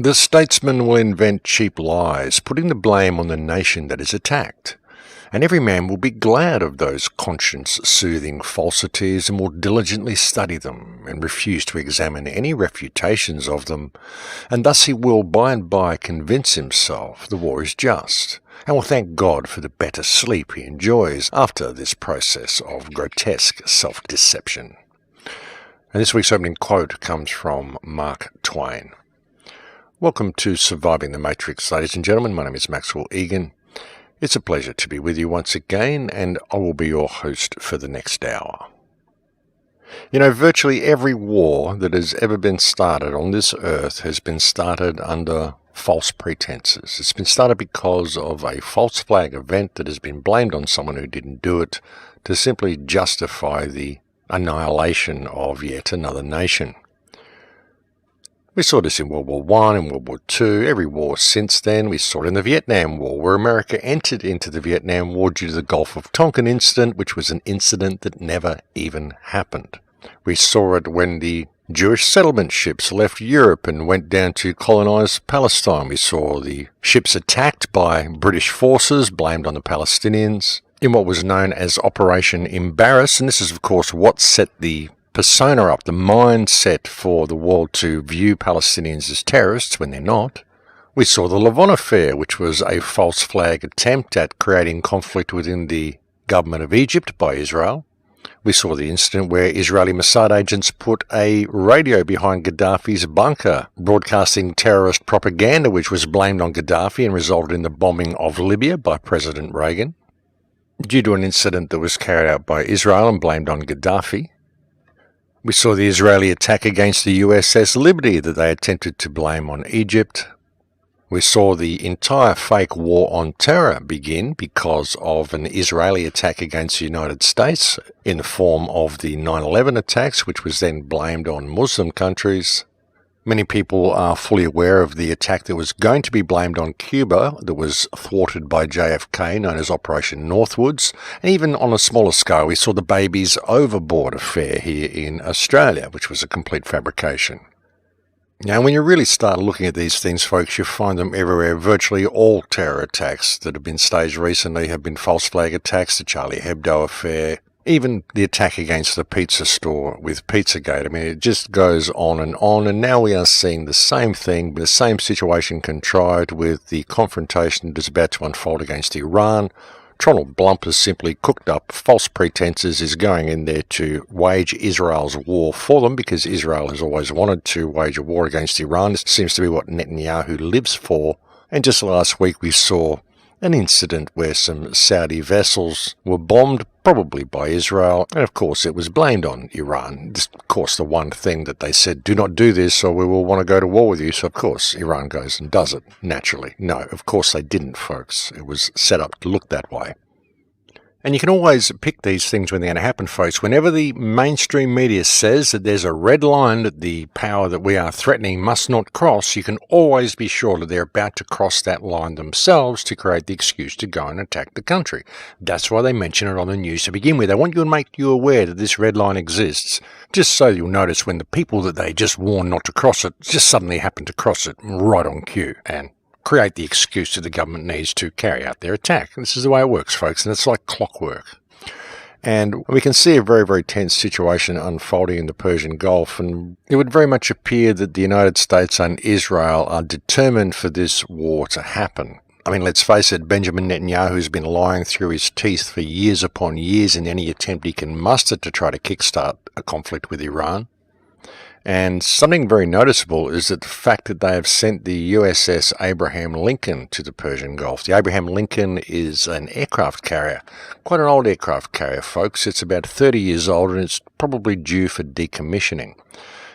The statesman will invent cheap lies, putting the blame on the nation that is attacked. And every man will be glad of those conscience-soothing falsities and will diligently study them and refuse to examine any refutations of them, and thus he will by and by convince himself the war is just, and will thank God for the better sleep he enjoys after this process of grotesque self-deception. And this week's opening quote comes from Mark Twain. Welcome to Surviving the Matrix, ladies and gentlemen. My name is Maxwell Igan. It's a pleasure to be with you once again, and I will be your host for the next hour. You know, virtually every war that has ever been started on this earth has been started under false pretenses. It's been started because of a false flag event that has been blamed on someone who didn't do it to simply justify the annihilation of yet another nation. We saw this in World War I and World War II, every war since then. We saw it in the Vietnam War, where America entered into the Vietnam War due to the Gulf of Tonkin incident, which was an incident that never even happened. We saw it when the Jewish settlement ships left Europe and went down to colonize Palestine. We saw the ships attacked by British forces, blamed on the Palestinians, in what was known as Operation Embarrass, and this is of course what set the persona up, the mindset for the world to view Palestinians as terrorists when they're not. We saw the Lavon affair, which was a false flag attempt at creating conflict within the government of Egypt by Israel. We saw the incident where Israeli Mossad agents put a radio behind Gaddafi's bunker, broadcasting terrorist propaganda which was blamed on Gaddafi and resulted in the bombing of Libya by President Reagan, due to an incident that was carried out by Israel and blamed on Gaddafi. We saw the Israeli attack against the USS Liberty that they attempted to blame on Egypt. We saw the entire fake war on terror begin because of an Israeli attack against the United States in the form of the 9/11 attacks, which was then blamed on Muslim countries. Many people are fully aware of the attack that was going to be blamed on Cuba that was thwarted by JFK, known as Operation Northwoods. And even on a smaller scale, we saw the babies overboard affair here in Australia, which was a complete fabrication. Now, when you really start looking at these things, folks, you find them everywhere. Virtually all terror attacks that have been staged recently have been false flag attacks, the Charlie Hebdo affair, even the attack against the pizza store with Pizzagate. I mean, it just goes on, and now we are seeing the same thing, the same situation contrived with the confrontation that is about to unfold against Iran. Donald Trump has simply cooked up false pretenses, is going in there to wage Israel's war for them, because Israel has always wanted to wage a war against Iran. This seems to be what Netanyahu lives for. And just last week we saw an incident where some Saudi vessels were bombed, probably by Israel, and of course it was blamed on Iran. This, of course, the one thing that they said, do not do this or we will want to go to war with you. So of course Iran goes and does it, naturally. No, of course they didn't, folks. It was set up to look that way. And you can always pick these things when they're going to happen, folks. Whenever the mainstream media says that there's a red line that the power that we are threatening must not cross, you can always be sure that they're about to cross that line themselves to create the excuse to go and attack the country. That's why they mention it on the news to begin with. They want you to make you aware that this red line exists, just so you'll notice when the people that they just warned not to cross it just suddenly happen to cross it right on cue and create the excuse that the government needs to carry out their attack. This is the way it works, folks, and it's like clockwork. And we can see a very, very tense situation unfolding in the Persian Gulf, and it would very much appear that the United States and Israel are determined for this war to happen. I mean, let's face it, Benjamin Netanyahu has been lying through his teeth for years upon years in any attempt he can muster to try to kickstart a conflict with Iran. And something very noticeable is that the fact that they have sent the USS Abraham Lincoln to the Persian Gulf. The Abraham Lincoln is an aircraft carrier, quite an old aircraft carrier, folks. It's about 30 years old and it's probably due for decommissioning.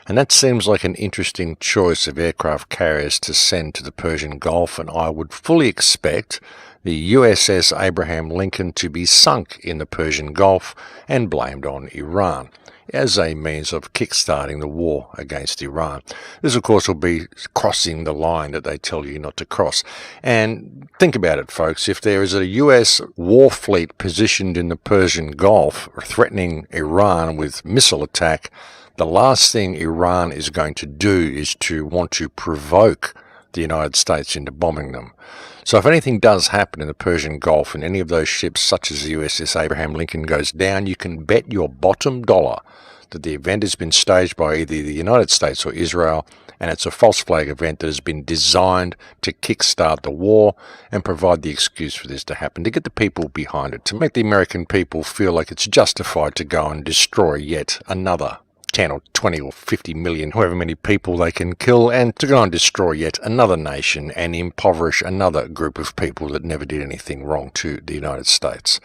And that seems like an interesting choice of aircraft carriers to send to the Persian Gulf, and I would fully expect the USS Abraham Lincoln to be sunk in the Persian Gulf and blamed on Iran as a means of kickstarting the war against Iran. This, of course, will be crossing the line that they tell you not to cross. And think about it, folks. If there is a US war fleet positioned in the Persian Gulf threatening Iran with missile attack, the last thing Iran is going to do is to want to provoke the United States into bombing them. So if anything does happen in the Persian Gulf and any of those ships, such as the USS Abraham Lincoln, goes down, you can bet your bottom dollar that the event has been staged by either the United States or Israel, and it's a false flag event that has been designed to kickstart the war and provide the excuse for this to happen, to get the people behind it, to make the American people feel like it's justified to go and destroy yet another 10 or 20 or 50 million, however many people they can kill, and to go and destroy yet another nation and impoverish another group of people that never did anything wrong to the United States.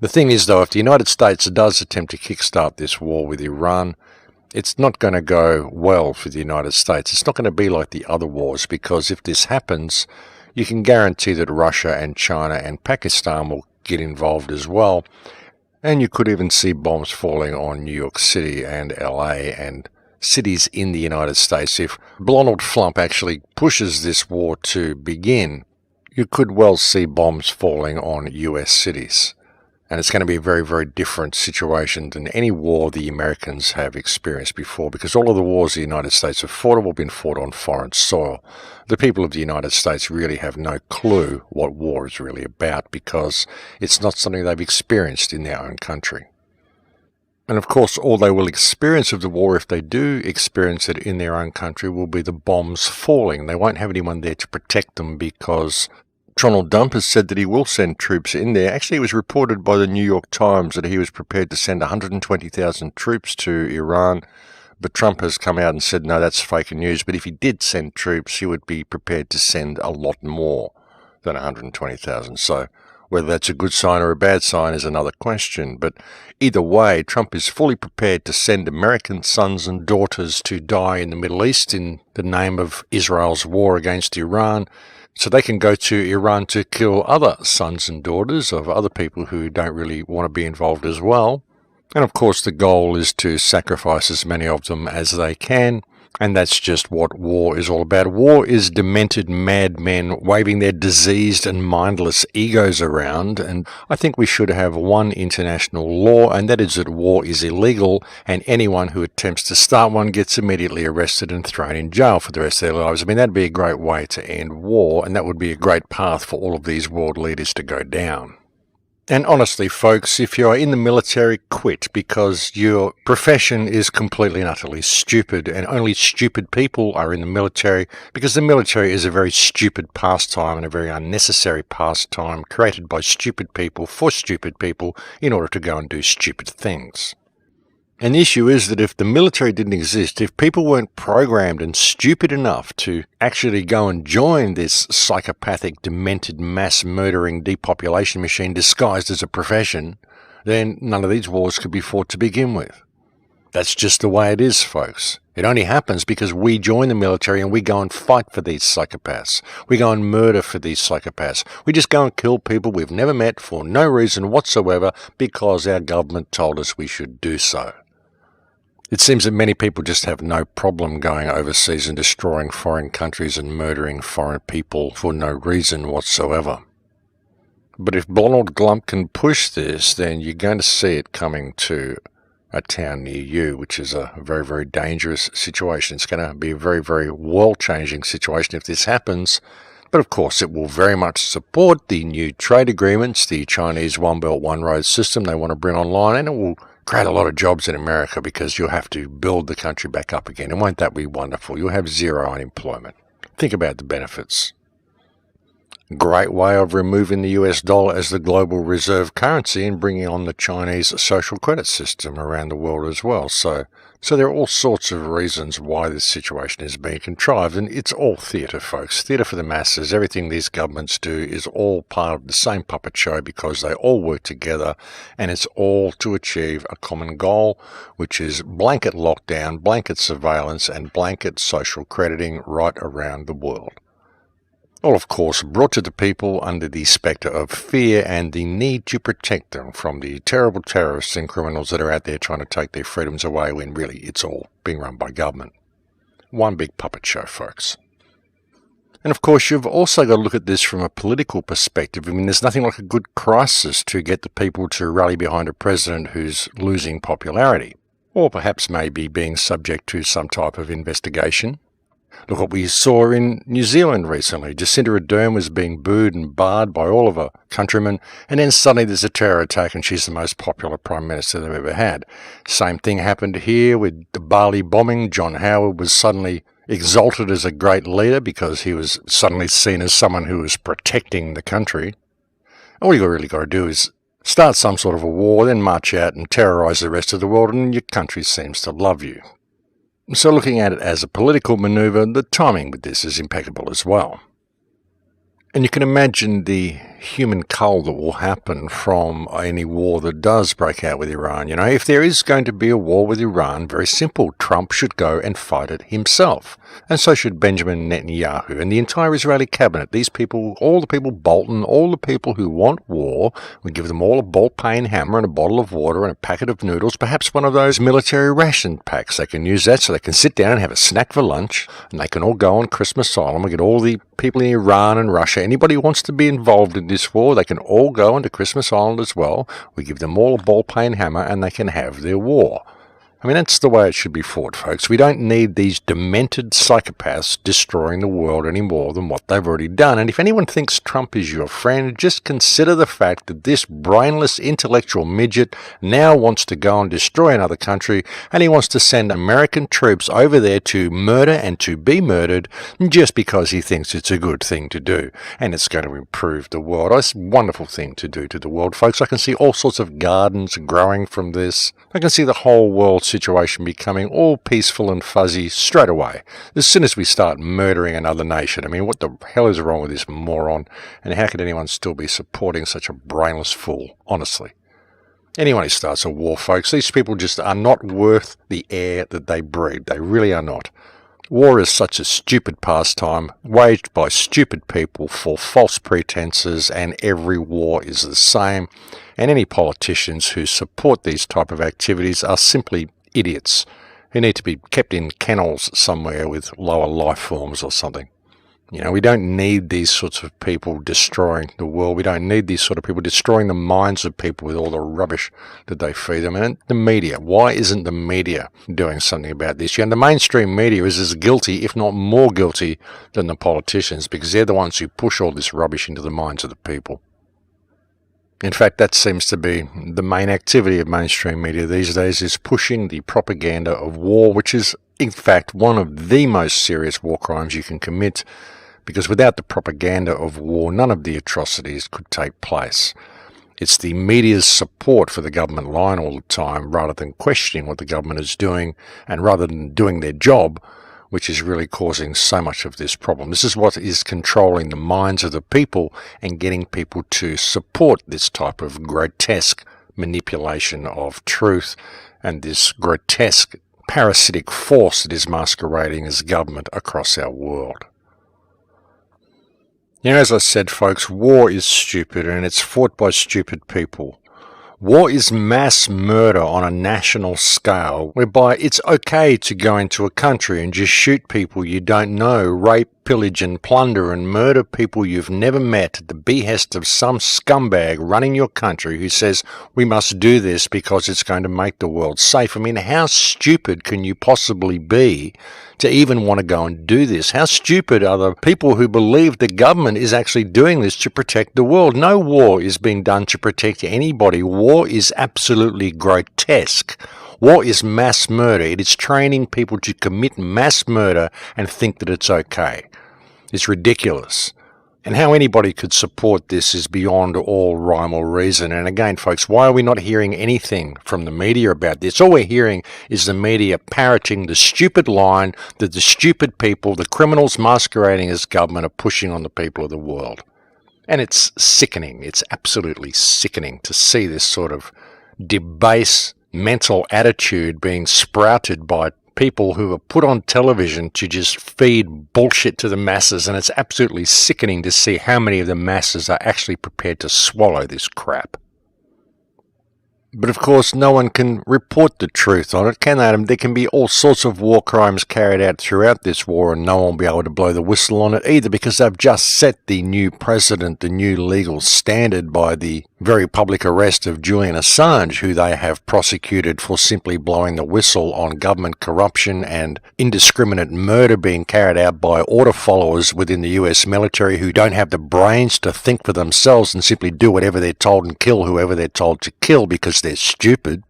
The thing is, though, if the United States does attempt to kickstart this war with Iran, it's not going to go well for the United States. It's not going to be like the other wars, because if this happens, you can guarantee that Russia and China and Pakistan will get involved as well. And you could even see bombs falling on New York City and LA and cities in the United States. If Donald Trump actually pushes this war to begin, you could well see bombs falling on US cities. And it's going to be a very, very different situation than any war the Americans have experienced before, because all of the wars the United States have fought have all been fought on foreign soil. The people of the United States really have no clue what war is really about, because it's not something they've experienced in their own country. And of course, all they will experience of the war, if they do experience it in their own country, will be the bombs falling. They won't have anyone there to protect them, because Donald Trump has said that he will send troops in there. Actually, it was reported by the New York Times that he was prepared to send 120,000 troops to Iran, but Trump has come out and said, no, that's fake news. But if he did send troops, he would be prepared to send a lot more than 120,000. So whether that's a good sign or a bad sign is another question. But either way, Trump is fully prepared to send American sons and daughters to die in the Middle East in the name of Israel's war against Iran, so they can go to Iran to kill other sons and daughters of other people who don't really want to be involved as well. And of course the goal is to sacrifice as many of them as they can. And that's just what war is all about. War is demented madmen waving their diseased and mindless egos around. And I think we should have one international law, and that is that war is illegal, and anyone who attempts to start one gets immediately arrested and thrown in jail for the rest of their lives. I mean, that'd be a great way to end war, and that would be a great path for all of these world leaders to go down. And honestly, folks, if you are in the military, quit, because your profession is completely and utterly stupid, and only stupid people are in the military, because the military is a very stupid pastime and a very unnecessary pastime created by stupid people for stupid people in order to go and do stupid things. And the issue is that if the military didn't exist, if people weren't programmed and stupid enough to actually go and join this psychopathic, demented, mass-murdering depopulation machine disguised as a profession, then none of these wars could be fought to begin with. That's just the way it is, folks. It only happens because we join the military and we go and fight for these psychopaths. We go and murder for these psychopaths. We just go and kill people we've never met for no reason whatsoever because our government told us we should do so. It seems that many people just have no problem going overseas and destroying foreign countries and murdering foreign people for no reason whatsoever. But if Donald Trump can push this, then you're going to see it coming to a town near you, which is a very, very dangerous situation. It's going to be a very, very world-changing situation if this happens. But of course, it will very much support the new trade agreements, the Chinese One Belt, One Road system they want to bring online, and it will create a lot of jobs in America because you'll have to build the country back up again. And won't that be wonderful? You'll have zero unemployment. Think about the benefits. Great way of removing the US dollar as the global reserve currency and bringing on the Chinese social credit system around the world as well. So there are all sorts of reasons why this situation is being contrived, and it's all theatre, folks. Theatre for the masses. Everything these governments do is all part of the same puppet show because they all work together, and it's all to achieve a common goal, which is blanket lockdown, blanket surveillance, and blanket social crediting right around the world. All, of course, brought to the people under the spectre of fear and the need to protect them from the terrible terrorists and criminals that are out there trying to take their freedoms away when really it's all being run by government. One big puppet show, folks. And of course, you've also got to look at this from a political perspective. I mean, there's nothing like a good crisis to get the people to rally behind a president who's losing popularity, or perhaps maybe being subject to some type of investigation. Look what we saw in New Zealand recently. Jacinda Ardern was being booed and barred by all of her countrymen, and then suddenly there's a terror attack and she's the most popular Prime Minister they've ever had. Same thing happened here with the Bali bombing. John Howard was suddenly exalted as a great leader because he was suddenly seen as someone who was protecting the country. All you really got to do is start some sort of a war, then march out and terrorise the rest of the world, and your country seems to love you. So looking at it as a political manoeuvre, the timing with this is impeccable as well. And you can imagine the human cull that will happen from any war that does break out with Iran. You know, if there is going to be a war with Iran, very simple, Trump should go and fight it himself. And so should Benjamin Netanyahu and the entire Israeli cabinet. These people, all the people, Bolton, all the people who want war, we give them all a ball-peen hammer and a bottle of water and a packet of noodles, perhaps one of those military ration packs. They can use that so they can sit down and have a snack for lunch, and they can all go on Christmas Island. We get all the people in Iran and Russia, anybody who wants to be involved in this war, they can all go onto Christmas Island as well. We give them all a ball-peen hammer and they can have their war. I mean, that's the way it should be fought, folks. We don't need these demented psychopaths destroying the world any more than what they've already done. And if anyone thinks Trump is your friend, just consider the fact that this brainless intellectual midget now wants to go and destroy another country, and he wants to send American troops over there to murder and to be murdered just because he thinks it's a good thing to do. And it's going to improve the world. It's a wonderful thing to do to the world, folks. I can see all sorts of gardens growing from this. I can see the whole world situation becoming all peaceful and fuzzy straight away, as soon as we start murdering another nation. I mean, what the hell is wrong with this moron? And how could anyone still be supporting such a brainless fool, honestly? Anyone who starts a war, folks, these people just are not worth the air that they breathe. They really are not. War is such a stupid pastime, waged by stupid people for false pretenses, and every war is the same. And any politicians who support these type of activities are simply idiots who need to be kept in kennels somewhere with lower life forms or something. You know, we don't need these sorts of people destroying the world. We don't need these sort of people destroying the minds of people with all the rubbish that they feed them. And the media, why isn't the media doing something about this? You know, the mainstream media is as guilty, if not more guilty, than the politicians, because they're the ones who push all this rubbish into the minds of the people. In fact, that seems to be the main activity of mainstream media these days, is pushing the propaganda of war, which is, in fact, one of the most serious war crimes you can commit, because without the propaganda of war, none of the atrocities could take place. It's the media's support for the government line all the time, rather than questioning what the government is doing, and rather than doing their job, which is really causing so much of this problem. This is what is controlling the minds of the people and getting people to support this type of grotesque manipulation of truth and this grotesque parasitic force that is masquerading as government across our world. You know, as I said, folks, war is stupid and it's fought by stupid people. War is mass murder on a national scale, whereby it's okay to go into a country and just shoot people you don't know, rape, pillage and plunder and murder people you've never met at the behest of some scumbag running your country who says, we must do this because it's going to make the world safe. I mean, how stupid can you possibly be to even want to go and do this? How stupid are the people who believe the government is actually doing this to protect the world? No war is being done to protect anybody. War is absolutely grotesque. War is mass murder. It is training people to commit mass murder and think that it's okay. It's ridiculous. And how anybody could support this is beyond all rhyme or reason. And again, folks, why are we not hearing anything from the media about this? All we're hearing is the media parroting the stupid line that the stupid people, the criminals masquerading as government, are pushing on the people of the world. And it's sickening. It's absolutely sickening to see this sort of debased mental attitude being sprouted by people who are put on television to just feed bullshit to the masses, and it's absolutely sickening to see how many of the masses are actually prepared to swallow this crap. But of course, no one can report the truth on it, can they? There can be all sorts of war crimes carried out throughout this war, and no one will be able to blow the whistle on it either, because they've just set the new precedent, the new legal standard, by the very public arrest of Julian Assange, who they have prosecuted for simply blowing the whistle on government corruption and indiscriminate murder being carried out by order followers within the US military who don't have the brains to think for themselves and simply do whatever they're told and kill whoever they're told to kill because they're stupid.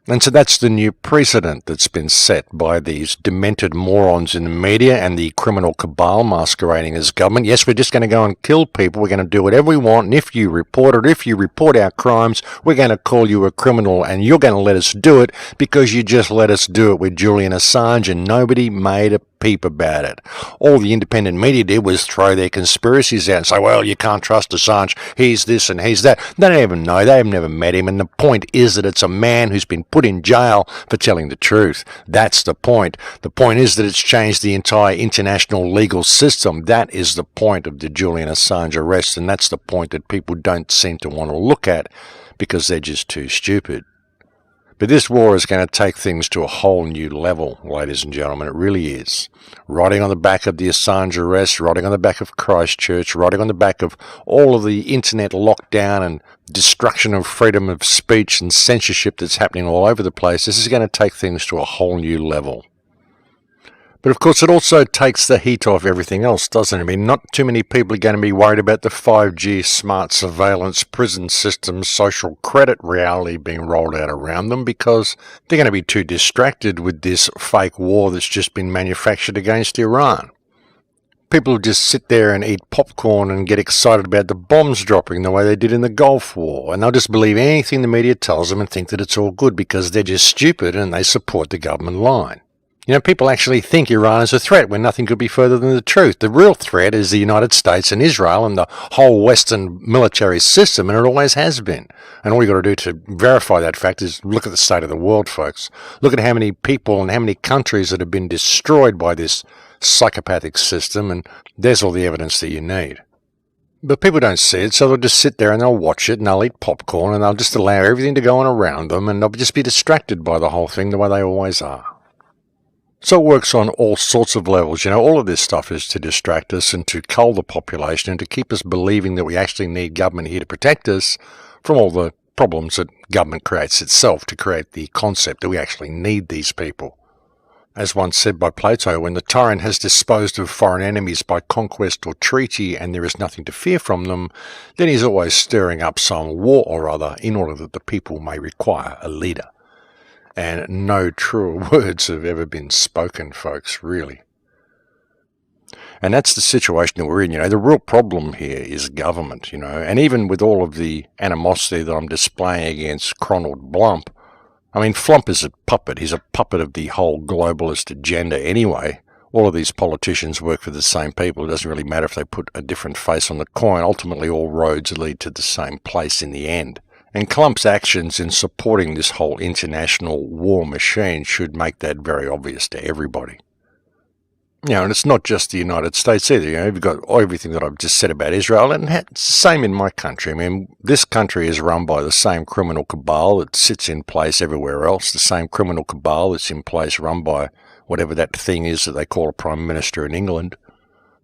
And so that's the new precedent that's been set by these demented morons in the media and the criminal cabal masquerading as government. Yes, we're just going to go and kill people. We're going to do whatever we want. And if you report it, if you report our crimes, we're going to call you a criminal and you're going to let us do it because you just let us do it with Julian Assange and nobody made a peep about it. All the independent media did was throw their conspiracies out and say, well, you can't trust Assange, he's this and he's that. They don't even know, they have never met him, and the point is that it's a man who's been put in jail for telling the truth. That's the point. The point is that it's changed the entire international legal system. That is the point of the Julian Assange arrest, and that's the point that people don't seem to want to look at because they're just too stupid. But this war is going to take things to a whole new level, ladies and gentlemen. It really is. Riding on the back of the Assange arrest, riding on the back of Christchurch, riding on the back of all of the internet lockdown and destruction of freedom of speech and censorship that's happening all over the place. This is going to take things to a whole new level. But of course, it also takes the heat off everything else, doesn't it? I mean, not too many people are going to be worried about the 5G smart surveillance, prison systems, social credit reality being rolled out around them because they're going to be too distracted with this fake war that's just been manufactured against Iran. People will just sit there and eat popcorn and get excited about the bombs dropping the way they did in the Gulf War, and they'll just believe anything the media tells them and think that it's all good because they're just stupid and they support the government line. You know, people actually think Iran is a threat when nothing could be further than the truth. The real threat is the United States and Israel and the whole Western military system, and it always has been. And all you've got to do to verify that fact is look at the state of the world, folks. Look at how many people and how many countries that have been destroyed by this psychopathic system, and there's all the evidence that you need. But people don't see it, so they'll just sit there and they'll watch it and they'll eat popcorn and they'll just allow everything to go on around them and they'll just be distracted by the whole thing the way they always are. So it works on all sorts of levels. You know, all of this stuff is to distract us and to cull the population and to keep us believing that we actually need government here to protect us from all the problems that government creates itself to create the concept that we actually need these people. As once said by Plato, when the tyrant has disposed of foreign enemies by conquest or treaty and there is nothing to fear from them, then he's always stirring up some war or other in order that the people may require a leader. And no truer words have ever been spoken, folks, really. And that's the situation that we're in. You know, the real problem here is government, you know, and even with all of the animosity that I'm displaying against Cronald Blump, I mean, Flump is a puppet. He's a puppet of the whole globalist agenda anyway. All of these politicians work for the same people. It doesn't really matter if they put a different face on the coin. Ultimately, all roads lead to the same place in the end. And Clump's actions in supporting this whole international war machine should make that very obvious to everybody. You know, and it's not just the United States either. You know, you've got everything that I've just said about Israel, and it's the same in my country. I mean, this country is run by the same criminal cabal that sits in place everywhere else, the same criminal cabal that's in place run by whatever that thing is that they call a Prime Minister in England.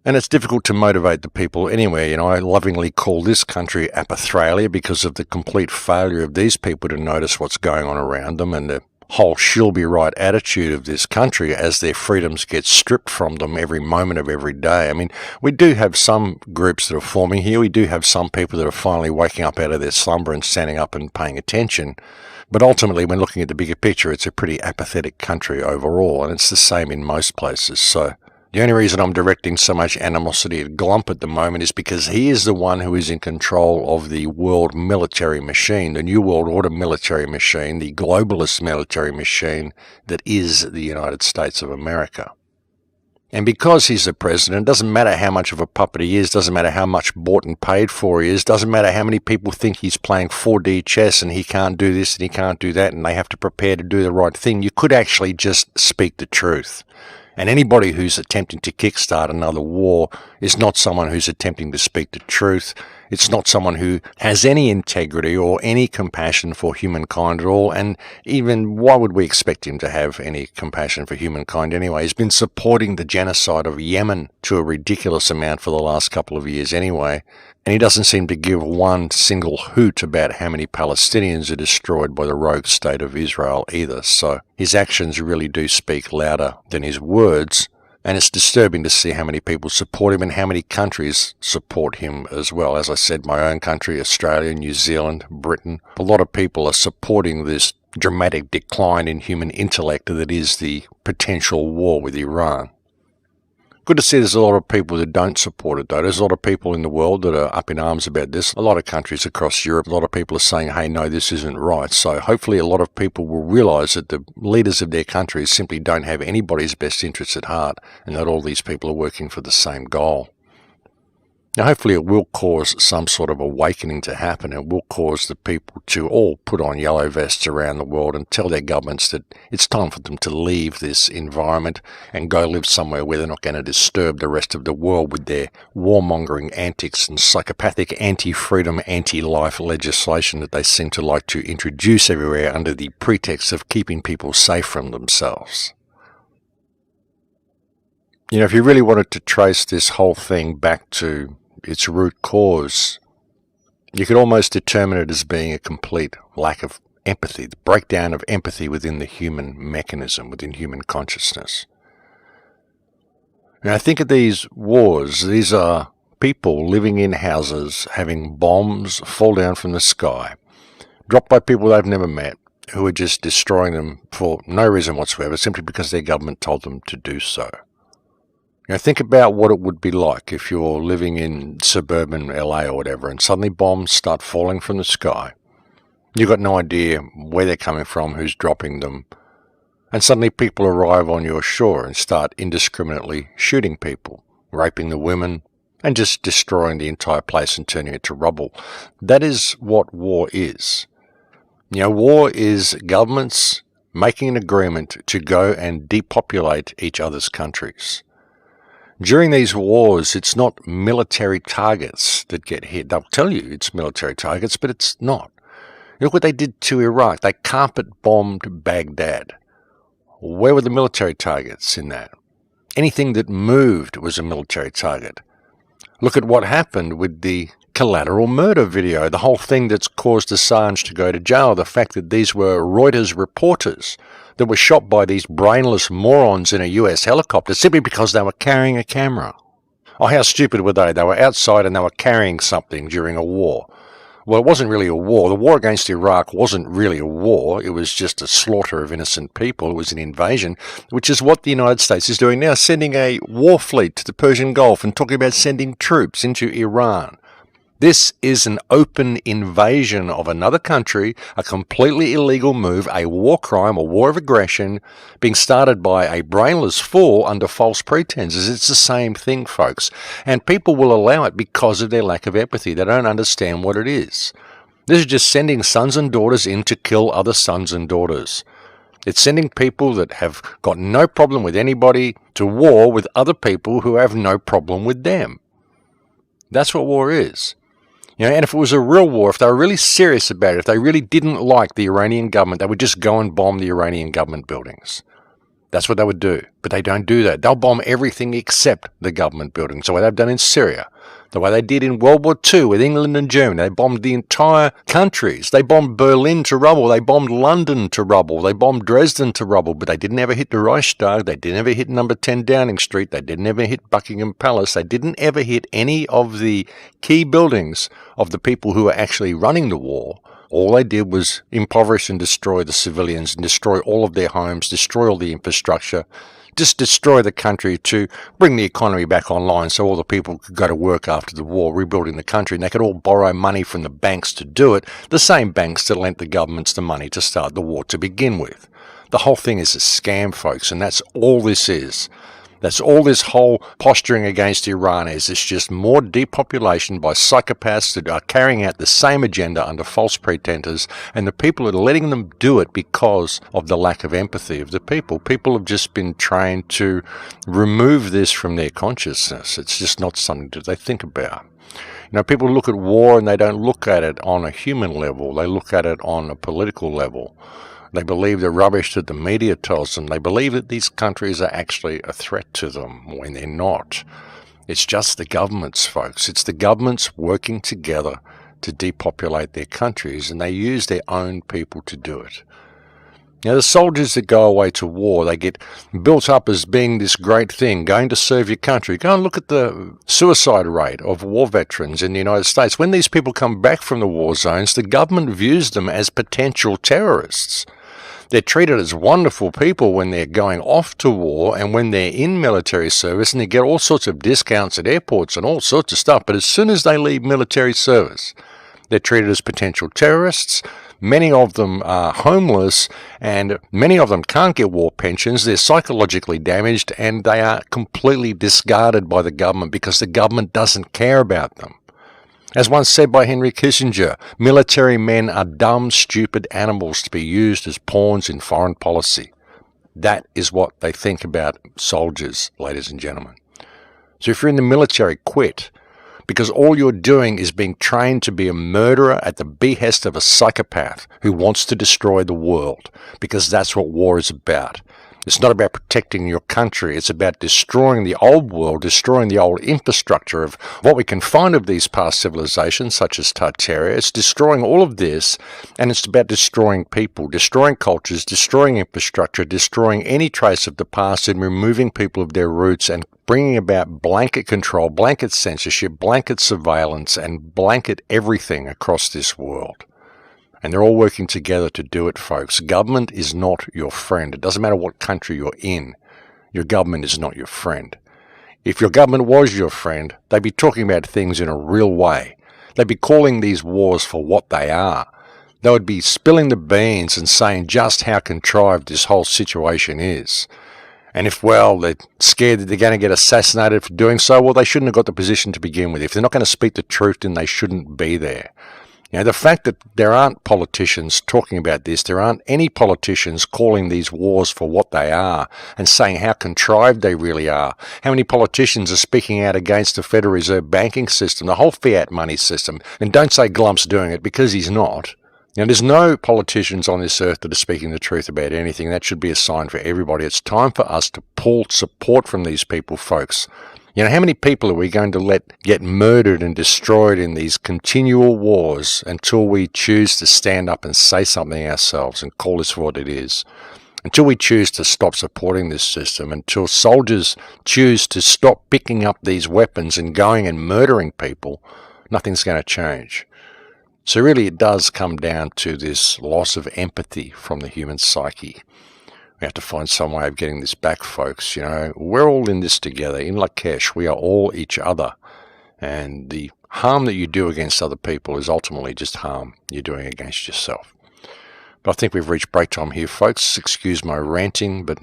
And it's difficult to motivate the people anywhere. You know, I lovingly call this country Apathralia because of the complete failure of these people to notice what's going on around them and the whole she'll be right attitude of this country as their freedoms get stripped from them every moment of every day. I mean, we do have some groups that are forming here. We do have some people that are finally waking up out of their slumber and standing up and paying attention. But ultimately, when looking at the bigger picture, it's a pretty apathetic country overall, and it's the same in most places. So the only reason I'm directing so much animosity at Glump at the moment is because he is the one who is in control of the world military machine, the New World Order military machine, the globalist military machine that is the United States of America. And because he's the president, it doesn't matter how much of a puppet he is, doesn't matter how much bought and paid for he is, doesn't matter how many people think he's playing 4D chess and he can't do this and he can't do that and they have to prepare to do the right thing. You could actually just speak the truth. And anybody who's attempting to kickstart another war is not someone who's attempting to speak the truth. It's not someone who has any integrity or any compassion for humankind at all, and even why would we expect him to have any compassion for humankind anyway? He's been supporting the genocide of Yemen to a ridiculous amount for the last couple of years anyway, and he doesn't seem to give one single hoot about how many Palestinians are destroyed by the rogue state of Israel either, so his actions really do speak louder than his words. And it's disturbing to see how many people support him and how many countries support him as well. As I said, my own country, Australia, New Zealand, Britain, a lot of people are supporting this dramatic decline in human intellect that is the potential war with Iran. Good to see there's a lot of people that don't support it, though. There's a lot of people in the world that are up in arms about this. A lot of countries across Europe, a lot of people are saying, hey, no, this isn't right. So hopefully a lot of people will realise that the leaders of their countries simply don't have anybody's best interests at heart and that all these people are working for the same goal. Now, hopefully it will cause some sort of awakening to happen. It will cause the people to all put on yellow vests around the world and tell their governments that it's time for them to leave this environment and go live somewhere where they're not going to disturb the rest of the world with their warmongering antics and psychopathic anti-freedom, anti-life legislation that they seem to like to introduce everywhere under the pretext of keeping people safe from themselves. You know, if you really wanted to trace this whole thing back to its root cause, you could almost determine it as being a complete lack of empathy, the breakdown of empathy within the human mechanism, within human consciousness. Now, think of these wars. These are people living in houses, having bombs fall down from the sky, dropped by people they've never met, who are just destroying them for no reason whatsoever, simply because their government told them to do so. Now think about what it would be like if you're living in suburban LA or whatever and suddenly bombs start falling from the sky. You've got no idea where they're coming from, who's dropping them, and suddenly people arrive on your shore and start indiscriminately shooting people, raping the women, and just destroying the entire place and turning it to rubble. That is what war is. You know, war is governments making an agreement to go and depopulate each other's countries. During these wars, it's not military targets that get hit. They'll tell you it's military targets, but it's not. Look what they did to Iraq. They carpet-bombed Baghdad. Where were the military targets in that? Anything that moved was a military target. Look at what happened with the collateral murder video, the whole thing that's caused Assange to go to jail, the fact that these were Reuters reporters that were shot by these brainless morons in a US helicopter simply because they were carrying a camera. Oh, how stupid were they? They were outside and they were carrying something during a war. Well, it wasn't really a war. The war against Iraq wasn't really a war. It was just a slaughter of innocent people. It was an invasion, which is what the United States is doing now, sending a war fleet to the Persian Gulf and talking about sending troops into Iran. This is an open invasion of another country, a completely illegal move, a war crime, a war of aggression, being started by a brainless fool under false pretenses. It's the same thing, folks. And people will allow it because of their lack of empathy. They don't understand what it is. This is just sending sons and daughters in to kill other sons and daughters. It's sending people that have got no problem with anybody to war with other people who have no problem with them. That's what war is. You know, and if it was a real war, if they were really serious about it, if they really didn't like the Iranian government, they would just go and bomb the Iranian government buildings. That's what they would do. But they don't do that. They'll bomb everything except the government buildings. The way they've done in Syria, the way they did in World War II with England and Germany. They bombed the entire countries. They bombed Berlin to rubble. They bombed London to rubble. They bombed Dresden to rubble. But they didn't ever hit the Reichstag. They didn't ever hit number 10 Downing Street. They didn't ever hit Buckingham Palace. They didn't ever hit any of the key buildings of the people who were actually running the war. All they did was impoverish and destroy the civilians and destroy all of their homes, destroy all the infrastructure, just destroy the country to bring the economy back online so all the people could go to work after the war, rebuilding the country, and they could all borrow money from the banks to do it, the same banks that lent the governments the money to start the war to begin with. The whole thing is a scam, folks, and that's all this is. That's all this whole posturing against Iran is. It's just more depopulation by psychopaths that are carrying out the same agenda under false pretenses, and the people that are letting them do it because of the lack of empathy of the people. People have just been trained to remove this from their consciousness. It's just not something that they think about. People look at war and they don't look at it on a human level. They look at it on a political level. They believe the rubbish that the media tells them. They believe that these countries are actually a threat to them when they're not. It's just the governments, folks. It's the governments working together to depopulate their countries, and they use their own people to do it. Now, the soldiers that go away to war, they get built up as being this great thing, going to serve your country. Go and look at the suicide rate of war veterans in the United States. When these people come back from the war zones, the government views them as potential terrorists. They're treated as wonderful people when they're going off to war and when they're in military service, and they get all sorts of discounts at airports and all sorts of stuff. But as soon as they leave military service, they're treated as potential terrorists. Many of them are homeless, and many of them can't get war pensions. They're psychologically damaged, and they are completely discarded by the government because the government doesn't care about them. As once said by Henry Kissinger, military men are dumb, stupid animals to be used as pawns in foreign policy. That is what they think about soldiers, ladies and gentlemen. So if you're in the military, quit. Because all you're doing is being trained to be a murderer at the behest of a psychopath who wants to destroy the world, because that's what war is about. It's not about protecting your country. It's about destroying the old world, destroying the old infrastructure of what we can find of these past civilizations, such as Tartaria. It's destroying all of this, and it's about destroying people, destroying cultures, destroying infrastructure, destroying any trace of the past, and removing people of their roots, and bringing about blanket control, blanket censorship, blanket surveillance, and blanket everything across this world. And they're all working together to do it, folks. Government is not your friend. It doesn't matter what country you're in. Your government is not your friend. If your government was your friend, they'd be talking about things in a real way. They'd be calling these wars for what they are. They would be spilling the beans and saying just how contrived this whole situation is. And if, they're scared that they're going to get assassinated for doing so, they shouldn't have got the position to begin with. If they're not going to speak the truth, then they shouldn't be there. The fact that there aren't politicians talking about this, there aren't any politicians calling these wars for what they are and saying how contrived they really are. How many politicians are speaking out against the Federal Reserve banking system, the whole fiat money system? And don't say Glump's doing it, because he's not. There's no politicians on this earth that are speaking the truth about anything. That should be a sign for everybody. It's time for us to pull support from these people, folks. How many people are we going to let get murdered and destroyed in these continual wars until we choose to stand up and say something ourselves and call this for what it is? Until we choose to stop supporting this system, until soldiers choose to stop picking up these weapons and going and murdering people, nothing's going to change. So really it does come down to this loss of empathy from the human psyche. We have to find some way of getting this back, folks. We're all in this together. In Lakesh, we are all each other. And the harm that you do against other people is ultimately just harm you're doing against yourself. But I think we've reached break time here, folks. Excuse my ranting, but,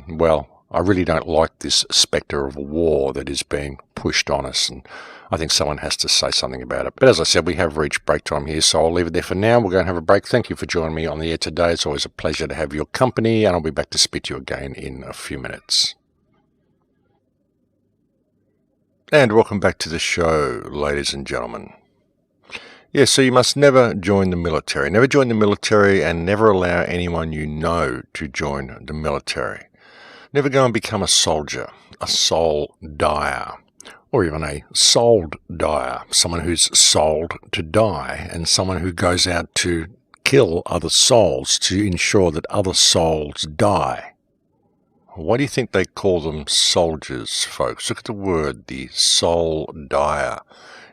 I really don't like this spectre of war that is being pushed on us, and I think someone has to say something about it. But as I said, we have reached break time here, so I'll leave it there for now. We'll go and have a break. Thank you for joining me on the air today. It's always a pleasure to have your company, and I'll be back to speak to you again in a few minutes. And welcome back to the show, ladies and gentlemen. So you must never join the military. Never join the military, and never allow anyone you know to join the military. Never go and become a soldier, a soul dyer, or even a souled dyer, someone who's sold to die, and someone who goes out to kill other souls to ensure that other souls die. Why do you think they call them soldiers, folks? Look at the word, the soul dyer.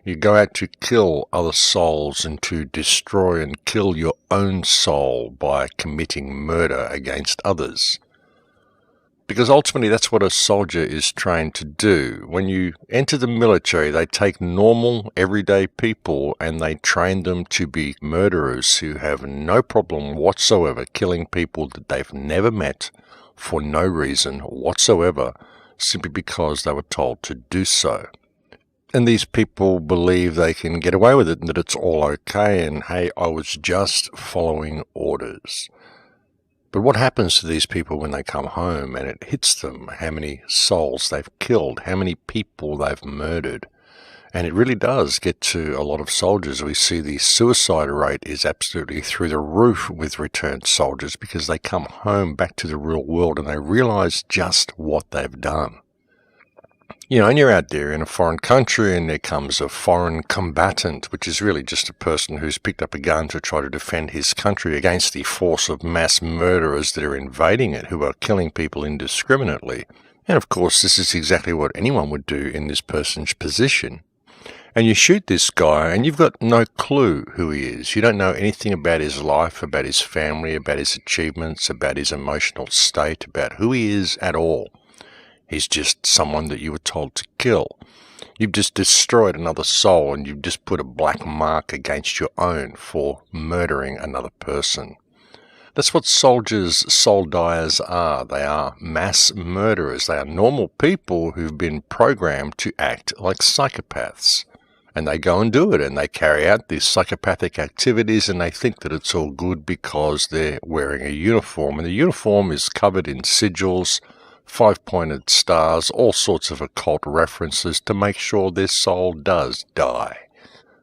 You go out to kill other souls and to destroy and kill your own soul by committing murder against others. Because ultimately that's what a soldier is trained to do. When you enter the military, they take normal, everyday people and they train them to be murderers who have no problem whatsoever killing people that they've never met for no reason whatsoever, simply because they were told to do so. And these people believe they can get away with it and that it's all okay, and hey, I was just following orders. But what happens to these people when they come home and it hits them how many souls they've killed, how many people they've murdered? And it really does get to a lot of soldiers. We see the suicide rate is absolutely through the roof with returned soldiers because they come home back to the real world and they realize just what they've done. You know, and you're out there in a foreign country and there comes a foreign combatant, which is really just a person who's picked up a gun to try to defend his country against the force of mass murderers that are invading it, who are killing people indiscriminately. And of course, this is exactly what anyone would do in this person's position. And you shoot this guy and you've got no clue who he is. You don't know anything about his life, about his family, about his achievements, about his emotional state, about who he is at all. He's just someone that you were told to kill. You've just destroyed another soul and you've just put a black mark against your own for murdering another person. That's what soldiers, soldiers are. They are mass murderers. They are normal people who've been programmed to act like psychopaths. And they go and do it, and they carry out these psychopathic activities, and they think that it's all good because they're wearing a uniform. And the uniform is covered in sigils, 5-pointed stars, all sorts of occult references to make sure their soul does die.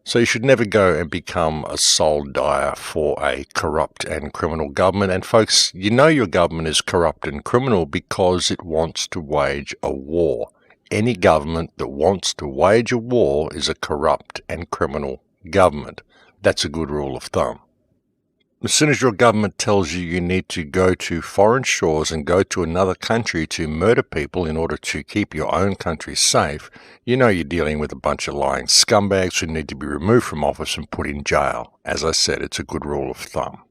So you should never go and become a soul dyer for a corrupt and criminal government. And folks, you know your government is corrupt and criminal because it wants to wage a war. Any government that wants to wage a war is a corrupt and criminal government. That's a good rule of thumb. As soon as your government tells you you need to go to foreign shores and go to another country to murder people in order to keep your own country safe, you know you're dealing with a bunch of lying scumbags who need to be removed from office and put in jail. As I said, it's a good rule of thumb.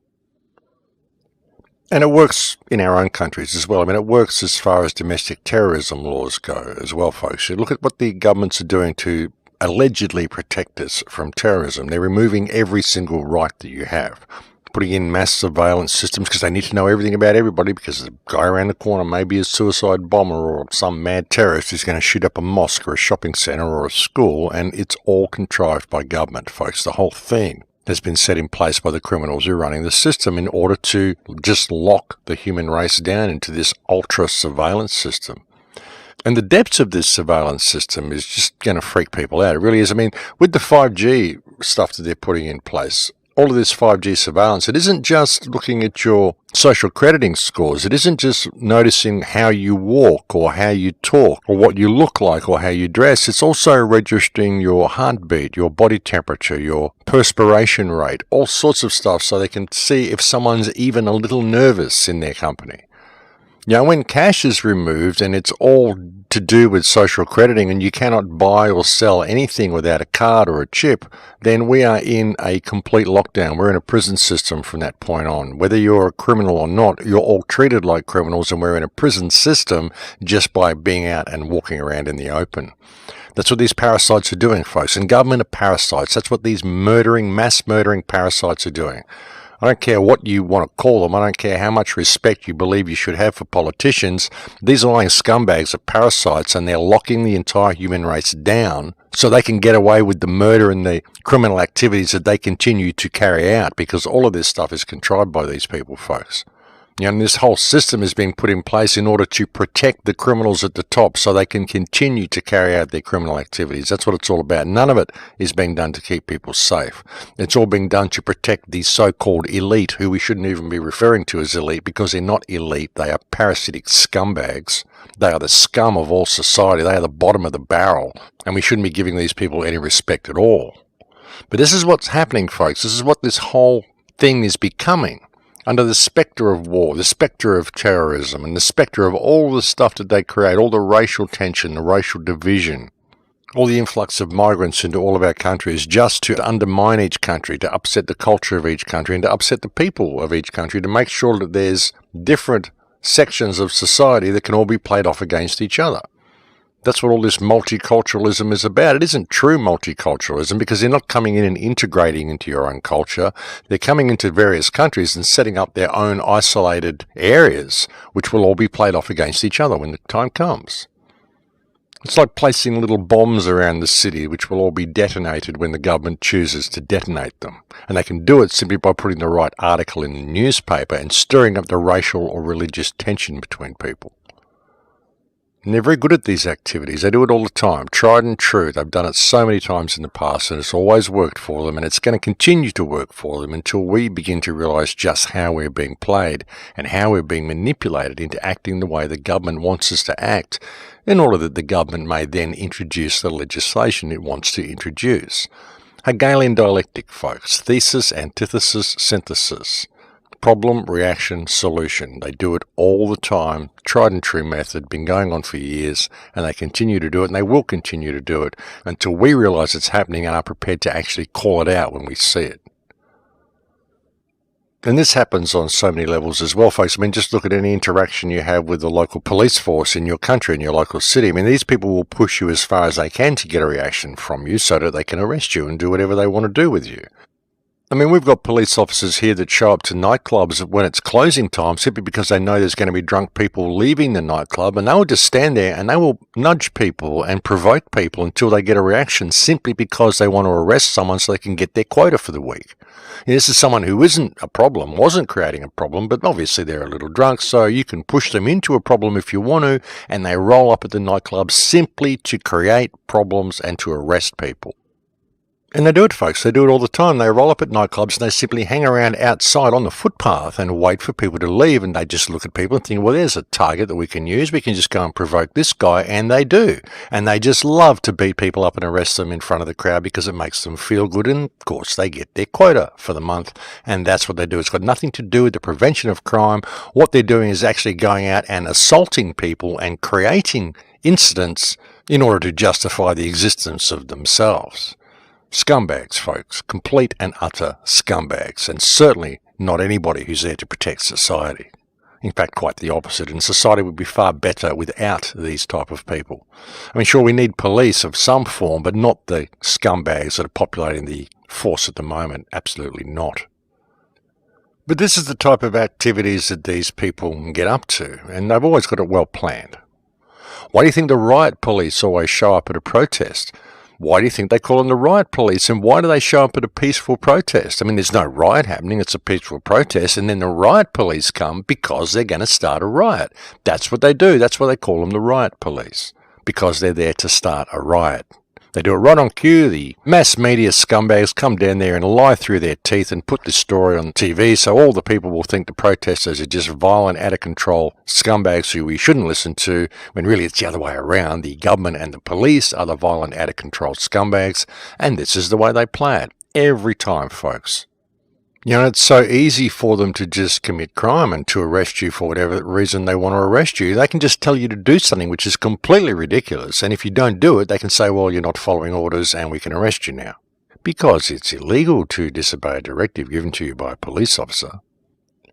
And it works in our own countries as well. I mean, it works as far as domestic terrorism laws go as well, folks. You look at what the governments are doing to allegedly protect us from terrorism. They're removing every single right that you have, putting in mass surveillance systems because they need to know everything about everybody because the guy around the corner may be a suicide bomber or some mad terrorist who's going to shoot up a mosque or a shopping centre or a school, and it's all contrived by government, folks. The whole thing has been set in place by the criminals who are running the system in order to just lock the human race down into this ultra surveillance system. And the depths of this surveillance system is just going to freak people out. It really is. I mean, with the 5G stuff that they're putting in place, all of this 5G surveillance, it isn't just looking at your social crediting scores. It isn't just noticing how you walk or how you talk or what you look like or how you dress. It's also registering your heartbeat, your body temperature, your perspiration rate, all sorts of stuff so they can see if someone's even a little nervous in their company. Now, when cash is removed and it's all to do with social crediting and you cannot buy or sell anything without a card or a chip, then we are in a complete lockdown. We're in a prison system from that point on. Whether you're a criminal or not, you're all treated like criminals, and we're in a prison system just by being out and walking around in the open. That's what these parasites are doing, folks. And government are parasites. That's what these mass murdering parasites are doing. I don't care what you want to call them. I don't care how much respect you believe you should have for politicians. These lying scumbags are parasites, and they're locking the entire human race down so they can get away with the murder and the criminal activities that they continue to carry out, because all of this stuff is contrived by these people, folks. You know, and this whole system is being put in place in order to protect the criminals at the top so they can continue to carry out their criminal activities. That's what it's all about. None of it is being done to keep people safe. It's all being done to protect the so-called elite, who we shouldn't even be referring to as elite because they're not elite. They are parasitic scumbags. They are the scum of all society. They are the bottom of the barrel, and we shouldn't be giving these people any respect at all. But this is what's happening, folks. This is what this whole thing is becoming. Under the spectre of war, the spectre of terrorism, and the spectre of all the stuff that they create, all the racial tension, the racial division, all the influx of migrants into all of our countries just to undermine each country, to upset the culture of each country, and to upset the people of each country, to make sure that there's different sections of society that can all be played off against each other. That's what all this multiculturalism is about. It isn't true multiculturalism because they're not coming in and integrating into your own culture. They're coming into various countries and setting up their own isolated areas, which will all be played off against each other when the time comes. It's like placing little bombs around the city, which will all be detonated when the government chooses to detonate them. And they can do it simply by putting the right article in the newspaper and stirring up the racial or religious tension between people. And they're very good at these activities. They do it all the time. Tried and true. They've done it so many times in the past, and it's always worked for them, and it's going to continue to work for them until we begin to realise just how we're being played and how we're being manipulated into acting the way the government wants us to act, in order that the government may then introduce the legislation it wants to introduce. Hegelian dialectic, folks. Thesis, antithesis, synthesis. Problem, reaction, solution. They do it all the time. Tried and true method, been going on for years, and they continue to do it, and they will continue to do it until we realise it's happening and are prepared to actually call it out when we see it. And this happens on so many levels as well, folks. I mean, just look at any interaction you have with the local police force in your country, in your local city. I mean, these people will push you as far as they can to get a reaction from you so that they can arrest you and do whatever they want to do with you. I mean, we've got police officers here that show up to nightclubs when it's closing time simply because they know there's going to be drunk people leaving the nightclub, and they will just stand there and they will nudge people and provoke people until they get a reaction simply because they want to arrest someone so they can get their quota for the week. And this is someone who isn't a problem, wasn't creating a problem, but obviously they're a little drunk, so you can push them into a problem if you want to, and they roll up at the nightclub simply to create problems and to arrest people. And they do it, folks. They do it all the time. They roll up at nightclubs and they simply hang around outside on the footpath and wait for people to leave. And they just look at people and think, well, there's a target that we can use. We can just go and provoke this guy. And they do. And they just love to beat people up and arrest them in front of the crowd because it makes them feel good. And, of course, they get their quota for the month. And that's what they do. It's got nothing to do with the prevention of crime. What they're doing is actually going out and assaulting people and creating incidents in order to justify the existence of themselves. Scumbags, folks. Complete and utter scumbags. And certainly not anybody who's there to protect society. In fact, quite the opposite. And society would be far better without these type of people. I mean, sure, we need police of some form, but not the scumbags that are populating the force at the moment. Absolutely not. But this is the type of activities that these people get up to, and they've always got it well planned. Why do you think the riot police always show up at a protest? Why do you think they call them the riot police, and why do they show up at a peaceful protest? I mean, there's no riot happening, it's a peaceful protest, and then the riot police come because they're going to start a riot. That's what they do. That's why they call them the riot police, because they're there to start a riot. They do it right on cue. The mass media scumbags come down there and lie through their teeth and put this story on TV so all the people will think the protesters are just violent, out-of-control scumbags who we shouldn't listen to, when really it's the other way around. The government and the police are the violent, out-of-control scumbags, and this is the way they play it. Every time, folks. You know, it's so easy for them to just commit crime and to arrest you for whatever reason they want to arrest you. They can just tell you to do something which is completely ridiculous. And if you don't do it, they can say, well, you're not following orders and we can arrest you now. Because it's illegal to disobey a directive given to you by a police officer.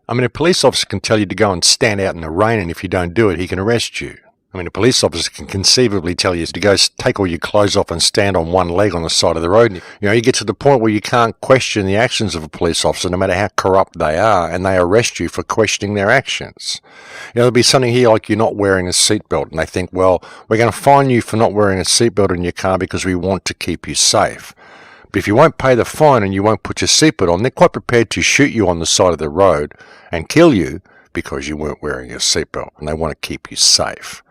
I mean, a police officer can tell you to go and stand out in the rain, and if you don't do it, he can arrest you. I mean, a police officer can conceivably tell you to go take all your clothes off and stand on one leg on the side of the road. You know, you get to the point where you can't question the actions of a police officer, no matter how corrupt they are, and they arrest you for questioning their actions. You know, there'll be something here like you're not wearing a seatbelt, and they think, well, we're going to fine you for not wearing a seatbelt in your car because we want to keep you safe. But if you won't pay the fine and you won't put your seatbelt on, they're quite prepared to shoot you on the side of the road and kill you because you weren't wearing your seatbelt, and they want to keep you safe.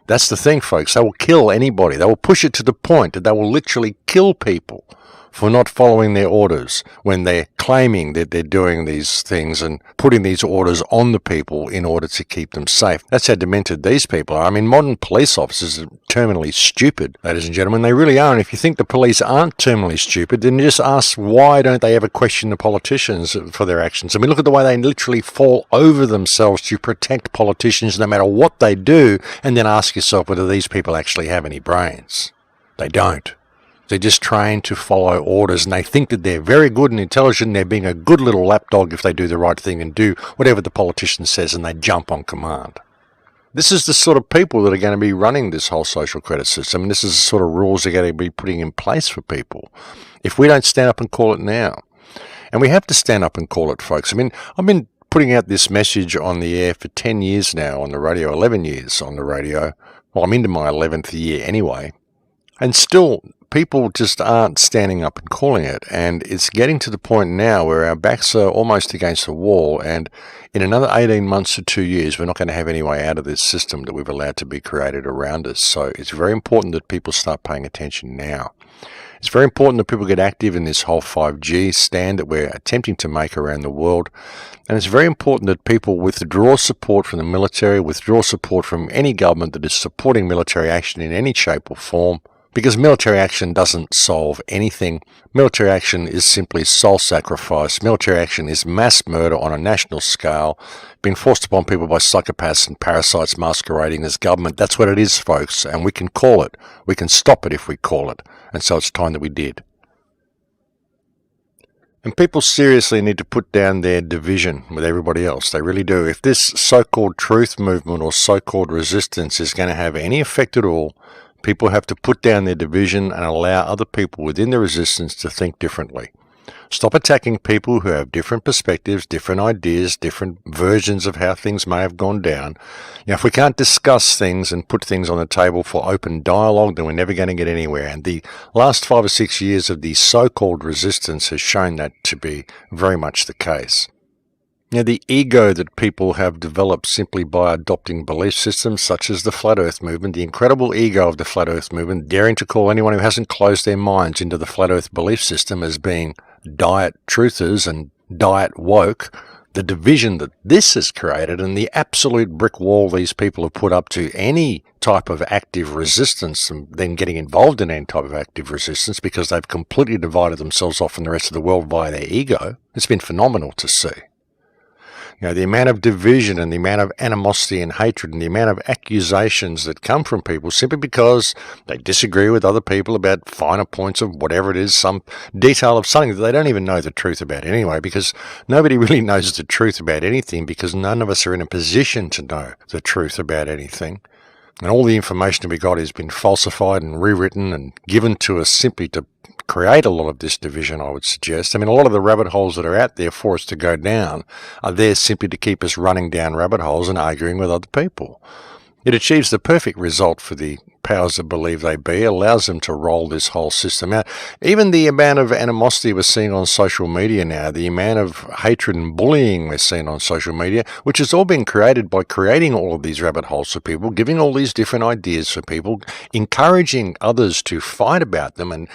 That's the thing, folks. They will kill anybody. They will push it to the point that they will literally kill people for not following their orders when they're claiming that they're doing these things and putting these orders on the people in order to keep them safe. That's how demented these people are. I mean, modern police officers are terminally stupid, ladies and gentlemen. They really are. And if you think the police aren't terminally stupid, then just ask why don't they ever question the politicians for their actions. I mean, look at the way they literally fall over themselves to protect politicians no matter what they do, and then ask yourself whether these people actually have any brains. They don't. They're just trained to follow orders, and they think that they're very good and intelligent. They're being a good little lapdog if they do the right thing and do whatever the politician says, and they jump on command. This is the sort of people that are going to be running this whole social credit system, and this is the sort of rules they're going to be putting in place for people if we don't stand up and call it now. And we have to stand up and call it, folks. I mean, I've been putting out this message on the air for 10 years now on the radio, 11 years on the radio. Well, I'm into my 11th year anyway. And still, people just aren't standing up and calling it. And it's getting to the point now where our backs are almost against the wall. And in another 18 months to 2 years, we're not going to have any way out of this system that we've allowed to be created around us. So it's very important that people start paying attention now. It's very important that people get active in this whole 5G stand that we're attempting to make around the world. And it's very important that people withdraw support from the military, withdraw support from any government that is supporting military action in any shape or form, because military action doesn't solve anything. Military action is simply soul sacrifice. Military action is mass murder on a national scale, being forced upon people by psychopaths and parasites masquerading as government. That's what it is, folks, and we can call it. We can stop it if we call it. And so it's time that we did. And people seriously need to put down their division with everybody else. They really do. If this so-called truth movement or so-called resistance is going to have any effect at all, people have to put down their division and allow other people within the resistance to think differently. Stop attacking people who have different perspectives, different ideas, different versions of how things may have gone down. If we can't discuss things and put things on the table for open dialogue, then we're never going to get anywhere. And the last 5 or 6 years of the so-called resistance has shown that to be very much the case. The ego that people have developed simply by adopting belief systems such as the Flat Earth Movement, the incredible ego of the Flat Earth Movement, daring to call anyone who hasn't closed their minds into the Flat Earth belief system as being diet truthers and diet woke, the division that this has created and the absolute brick wall these people have put up to any type of active resistance and then getting involved in any type of active resistance because they've completely divided themselves off from the rest of the world via their ego. It's been phenomenal to see. The amount of division and the amount of animosity and hatred and the amount of accusations that come from people simply because they disagree with other people about finer points of whatever it is, some detail of something that they don't even know the truth about anyway, because nobody really knows the truth about anything because none of us are in a position to know the truth about anything. And all the information we got has been falsified and rewritten and given to us simply to create a lot of this division, I would suggest. A lot of the rabbit holes that are out there for us to go down are there simply to keep us running down rabbit holes and arguing with other people. It achieves the perfect result for the powers that believe they be, allows them to roll this whole system out. Even the amount of animosity we're seeing on social media now, the amount of hatred and bullying we're seeing on social media, which has all been created by creating all of these rabbit holes for people, giving all these different ideas for people, encouraging others to fight about them and,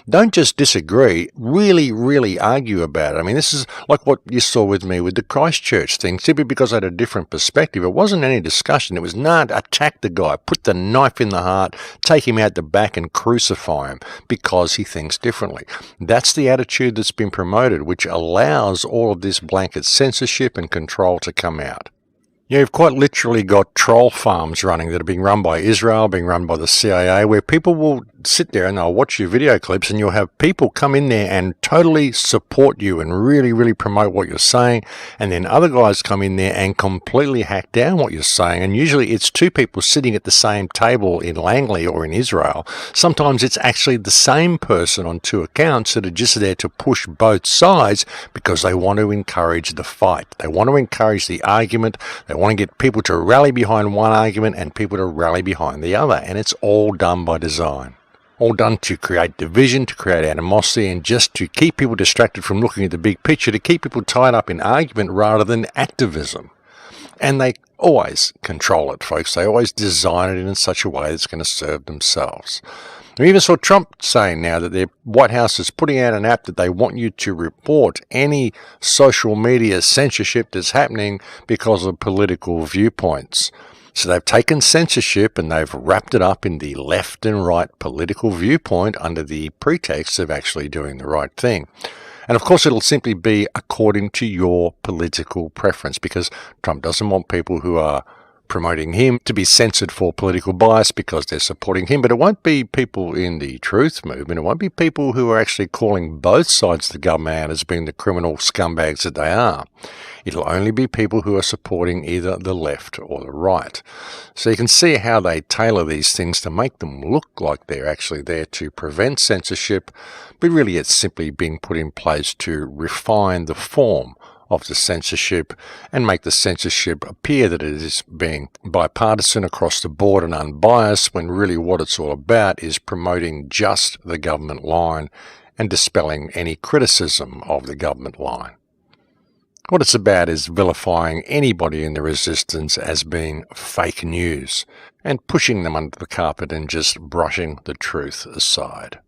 don't just disagree, really, really argue about it. This is like what you saw with me with the Christchurch thing, simply because I had a different perspective. It wasn't any discussion. It was not attack the guy, put the knife in the heart, take him out the back and crucify him because he thinks differently. That's the attitude that's been promoted, which allows all of this blanket censorship and control to come out. You've quite literally got troll farms running that are being run by Israel, being run by the CIA, where people will sit there and they'll watch your video clips and you'll have people come in there and totally support you and really, really promote what you're saying. And then other guys come in there and completely hack down what you're saying. And usually it's two people sitting at the same table in Langley or in Israel. Sometimes it's actually the same person on two accounts that are just there to push both sides because they want to encourage the fight. They want to encourage the argument. They want to get people to rally behind one argument and people to rally behind the other. And it's all done by design. All done to create division, to create animosity, and just to keep people distracted from looking at the big picture, to keep people tied up in argument rather than activism. And they always control it, folks. They always design it in such a way that's going to serve themselves. We even saw Trump saying now that the White House is putting out an app that they want you to report any social media censorship that's happening because of political viewpoints. So they've taken censorship and they've wrapped it up in the left and right political viewpoint under the pretext of actually doing the right thing. And of course, it'll simply be according to your political preference, because Trump doesn't want people who are promoting him to be censored for political bias because they're supporting him. But it won't be people in the truth movement. It won't be people who are actually calling both sides of the government out as being the criminal scumbags that they are. It'll only be people who are supporting either the left or the right. So you can see how they tailor these things to make them look like they're actually there to prevent censorship, but really it's simply being put in place to refine the form of the censorship and make the censorship appear that it is being bipartisan across the board and unbiased, when really what it's all about is promoting just the government line and dispelling any criticism of the government line. What it's about is vilifying anybody in the resistance as being fake news and pushing them under the carpet and just brushing the truth aside.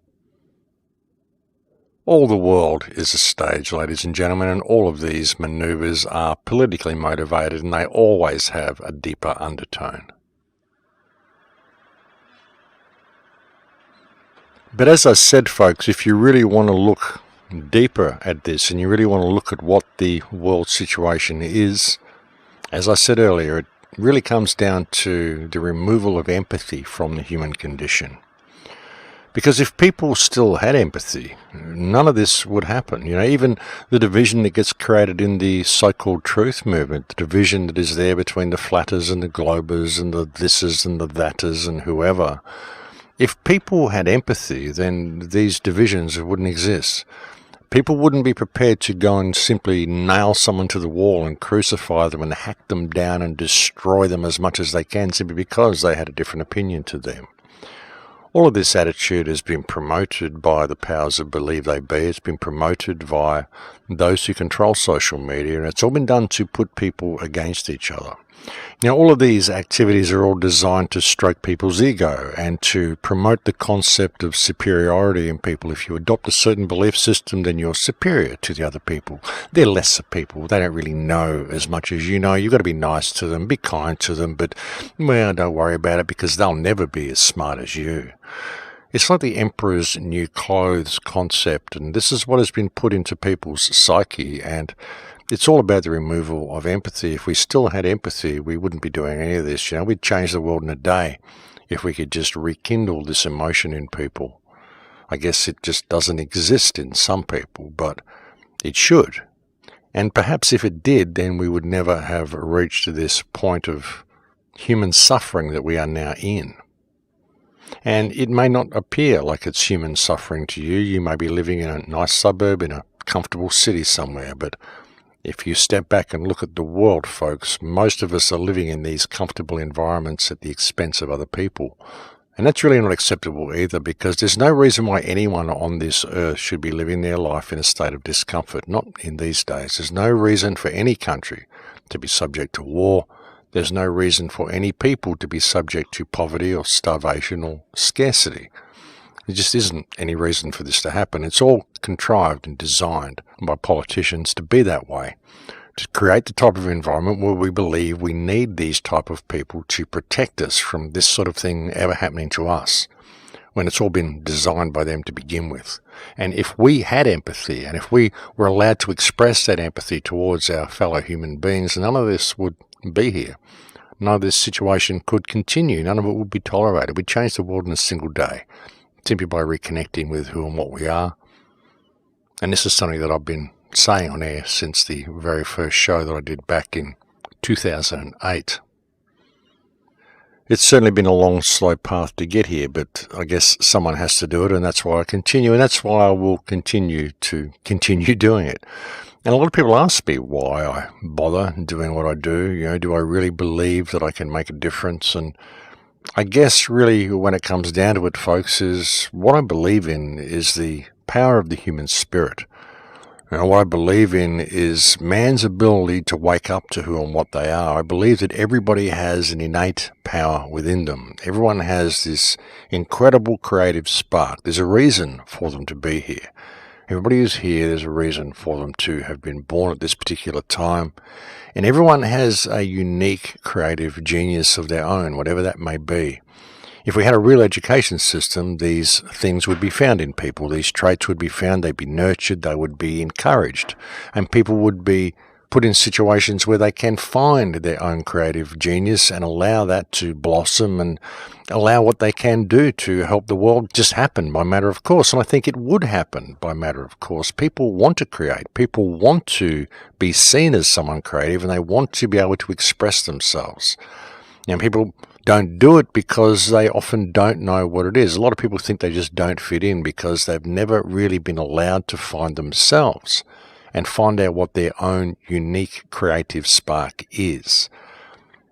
All the world is a stage, ladies and gentlemen, and all of these manoeuvres are politically motivated, and they always have a deeper undertone. But as I said, folks, if you really want to look deeper at this and you really want to look at what the world situation is, as I said earlier, it really comes down to the removal of empathy from the human condition. Because if people still had empathy, none of this would happen. Even the division that gets created in the so-called truth movement, the division that is there between the flatters and the globers and the thisers and the thaters and whoever, if people had empathy, then these divisions wouldn't exist. People wouldn't be prepared to go and simply nail someone to the wall and crucify them and hack them down and destroy them as much as they can simply because they had a different opinion to them. All of this attitude has been promoted by the powers that believe they be. It's been promoted by those who control social media, and it's all been done to put people against each other. Now, all of these activities are all designed to stroke people's ego and to promote the concept of superiority in people. If you adopt a certain belief system, then you're superior to the other people. They're lesser people. They don't really know as much as you know. You've got to be nice to them, be kind to them, but, well, don't worry about it because they'll never be as smart as you. It's like the emperor's new clothes concept, and this is what has been put into people's psyche, and it's all about the removal of empathy. If we still had empathy, we wouldn't be doing any of this. We'd change the world in a day if we could just rekindle this emotion in people. I guess it just doesn't exist in some people, but it should. And perhaps if it did, then we would never have reached this point of human suffering that we are now in. And it may not appear like it's human suffering to you. You may be living in a nice suburb in a comfortable city somewhere, but if you step back and look at the world, folks, most of us are living in these comfortable environments at the expense of other people. And that's really not acceptable either, because there's no reason why anyone on this earth should be living their life in a state of discomfort, not in these days. There's no reason for any country to be subject to war. There's no reason for any people to be subject to poverty or starvation or scarcity. There just isn't any reason for this to happen. It's all contrived and designed by politicians to be that way, to create the type of environment where we believe we need these type of people to protect us from this sort of thing ever happening to us, when it's all been designed by them to begin with. And if we had empathy, and if we were allowed to express that empathy towards our fellow human beings, none of this would be here. None of this situation could continue. None of it would be tolerated. We'd change the world in a single day, simply by reconnecting with who and what we are. And this is something that I've been saying on air since the very first show that I did back in 2008. It's certainly been a long, slow path to get here, but I guess someone has to do it, and that's why I continue, and that's why I will continue doing it. And a lot of people ask me why I bother doing what I do. Do I really believe that I can make a difference? And I guess really when it comes down to it, folks, is what I believe in is the power of the human spirit. What I believe in is man's ability to wake up to who and what they are. I believe that everybody has an innate power within them. Everyone has this incredible creative spark. There's a reason for them to be here. Everybody who's here, there's a reason for them to have been born at this particular time. And everyone has a unique creative genius of their own, whatever that may be. If we had a real education system, these things would be found in people. These traits would be found, they'd be nurtured, they would be encouraged. And people would be put in situations where they can find their own creative genius and allow that to blossom and allow what they can do to help the world just happen by matter of course. And I think it would happen by matter of course. People want to create. People want to be seen as someone creative, and they want to be able to express themselves. People don't do it because they often don't know what it is. A lot of people think they just don't fit in because they've never really been allowed to find themselves. and find out what their own unique creative spark is.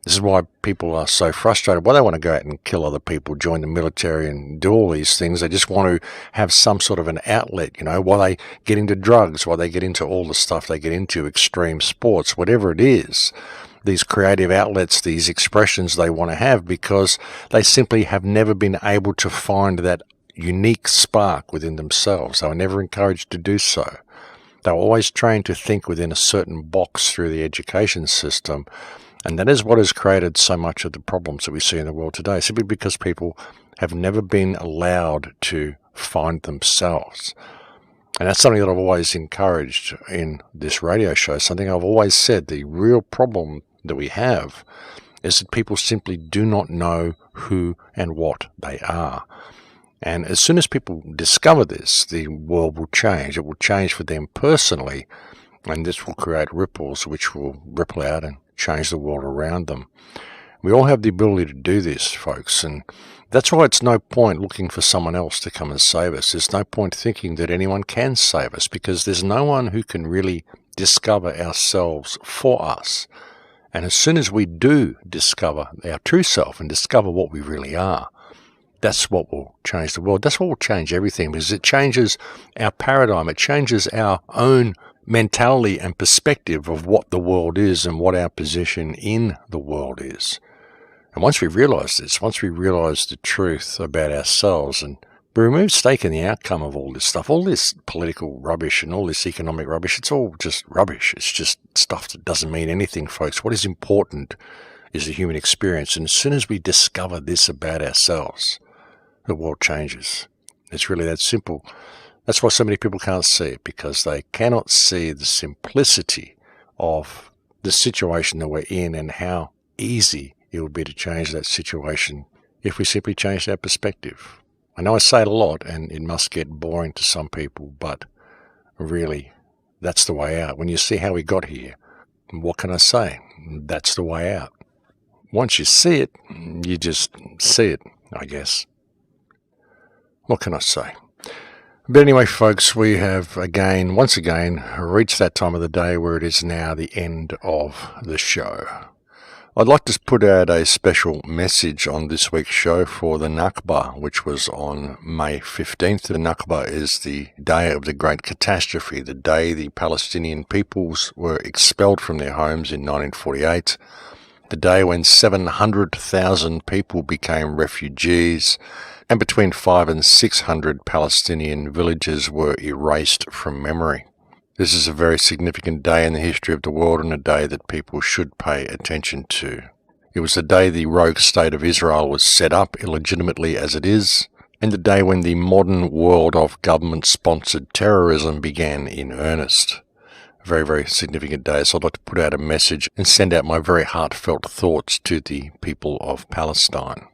This is why people are so frustrated. Why they want to go out and kill other people, join the military and do all these things. They just want to have some sort of an outlet, why they get into drugs, why they get into all the stuff they get into, extreme sports, whatever it is. These creative outlets, these expressions they want to have, because they simply have never been able to find that unique spark within themselves. They were never encouraged to do so. They were always trained to think within a certain box through the education system. And that is what has created so much of the problems that we see in the world today, simply because people have never been allowed to find themselves. And that's something that I've always encouraged in this radio show, something I've always said. The real problem that we have is that people simply do not know who and what they are. And as soon as people discover this, the world will change. It will change for them personally, and this will create ripples which will ripple out and change the world around them. We all have the ability to do this, folks, and that's why it's no point looking for someone else to come and save us. There's no point thinking that anyone can save us, because there's no one who can really discover ourselves for us. And as soon as we do discover our true self and discover what we really are, that's what will change the world. That's what will change everything, because it changes our paradigm. It changes our own mentality and perspective of what the world is and what our position in the world is. And once we realize this, once we realize the truth about ourselves, and we remove stake in the outcome of all this stuff, all this political rubbish and all this economic rubbish, it's all just rubbish. It's just stuff that doesn't mean anything, folks. What is important is the human experience. And as soon as we discover this about ourselves, the world changes. It's really that simple. That's why so many people can't see it, because they cannot see the simplicity of the situation that we're in and how easy it would be to change that situation if we simply changed our perspective. I know I say it a lot, and it must get boring to some people, but really, that's the way out. When you see how we got here, what can I say? That's the way out. Once you see it, you just see it, I guess. What can I say? But anyway, folks, we have once again, reached that time of the day where it is now the end of the show. I'd like to put out a special message on this week's show for the Nakba, which was on May 15th. The Nakba is the day of the Great Catastrophe, the day the Palestinian peoples were expelled from their homes in 1948, the day when 700,000 people became refugees, and between 500 and 600 Palestinian villages were erased from memory. This is a very significant day in the history of the world, and a day that people should pay attention to. It was the day the rogue state of Israel was set up, illegitimately as it is, and the day when the modern world of government-sponsored terrorism began in earnest. A very, very significant day, so I'd like to put out a message and send out my very heartfelt thoughts to the people of Palestine.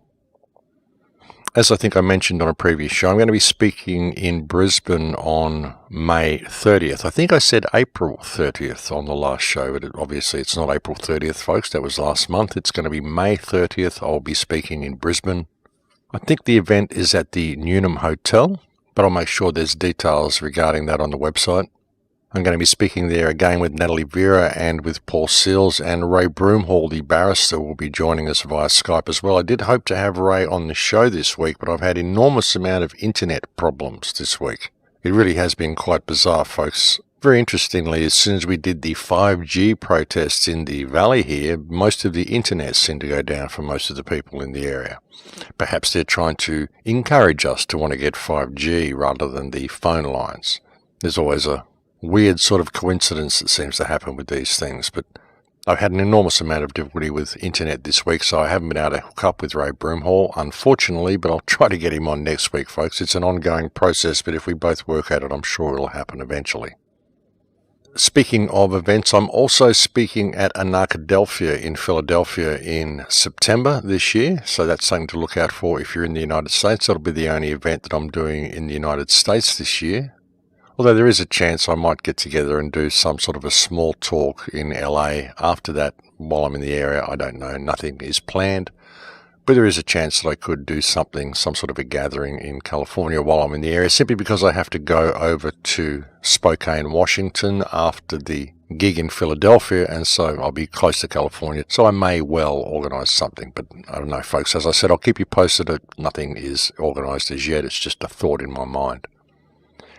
As I think I mentioned on a previous show, I'm going to be speaking in Brisbane on May 30th. I think I said April 30th on the last show, but obviously it's not April 30th, folks. That was last month. It's going to be May 30th. I'll be speaking in Brisbane. I think the event is at the Newnham Hotel, but I'll make sure there's details regarding that on the website. I'm going to be speaking there again with Natalie Vera and with Paul Seals, and Ray Broomhall, the barrister, will be joining us via Skype as well. I did hope to have Ray on the show this week, but I've had enormous amount of internet problems this week. It really has been quite bizarre, folks. Very interestingly, as soon as we did the 5G protests in the valley here, most of the internet seemed to go down for most of the people in the area. Perhaps they're trying to encourage us to want to get 5G rather than the phone lines. There's always a weird sort of coincidence that seems to happen with these things, but I've had an enormous amount of difficulty with internet this week, so I haven't been able to hook up with Ray Broomhall, unfortunately, but I'll try to get him on next week, folks. It's an ongoing process, but if we both work at it, I'm sure it'll happen eventually. Speaking of events, I'm also speaking at Anarchadelphia in Philadelphia in September this year, so that's something to look out for if you're in the United States. That'll be the only event that I'm doing in the United States this year. Although there is a chance I might get together and do some sort of a small talk in LA after that while I'm in the area. I don't know. Nothing is planned. But there is a chance that I could do some sort of a gathering in California while I'm in the area, simply because I have to go over to Spokane, Washington after the gig in Philadelphia, and so I'll be close to California. So I may well organise something, but I don't know, folks. As I said, I'll keep you posted. Nothing is organised as yet. It's just a thought in my mind.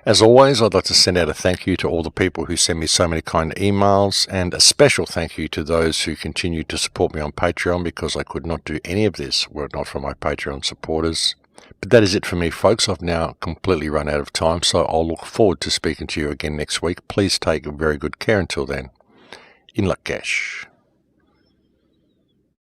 As always, I'd like to send out a thank you to all the people who send me so many kind emails, and a special thank you to those who continue to support me on Patreon, because I could not do any of this were it not for my Patreon supporters. But that is it for me, folks. I've now completely run out of time, so I'll look forward to speaking to you again next week. Please take very good care until then. In Lakesh.